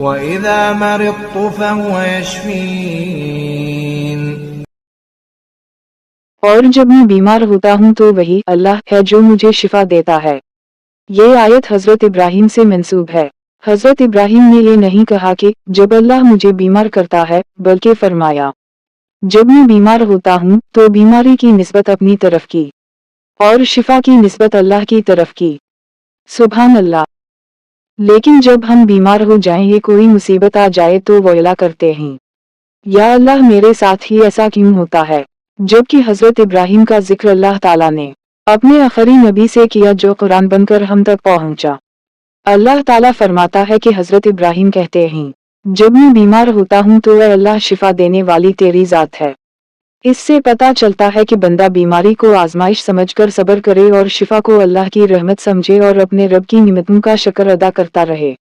وَإِذَا مَرِضْتُ فَهُوَ يَشْفِينِ۔ اور جب میں بیمار ہوتا ہوں تو وہی اللہ ہے جو مجھے شفا دیتا ہے۔ یہ آیت حضرت ابراہیم سے منسوب ہے۔ حضرت ابراہیم نے یہ نہیں کہا کہ جب اللہ مجھے بیمار کرتا ہے، بلکہ فرمایا جب میں بیمار ہوتا ہوں تو بیماری کی نسبت اپنی طرف کی اور شفا کی نسبت اللہ کی طرف کی۔ سبحان اللہ۔ لیکن جب ہم بیمار ہو جائیں یا کوئی مصیبت آ جائے تو وہ اعلیٰ کرتے ہیں یا اللہ میرے ساتھ ہی ایسا کیوں ہوتا ہے، جبکہ حضرت ابراہیم کا ذکر اللہ تعالیٰ نے اپنے آخری نبی سے کیا جو قرآن بن کر ہم تک پہنچا۔ اللہ تعالیٰ فرماتا ہے کہ حضرت ابراہیم کہتے ہیں جب میں بیمار ہوتا ہوں تو اے اللہ شفا دینے والی تیری ذات ہے۔ اس سے پتہ چلتا ہے کہ بندہ بیماری کو آزمائش سمجھ کر صبر کرے اور شفا کو اللہ کی رحمت سمجھے اور اپنے رب کی نعمتوں کا شکر ادا کرتا رہے۔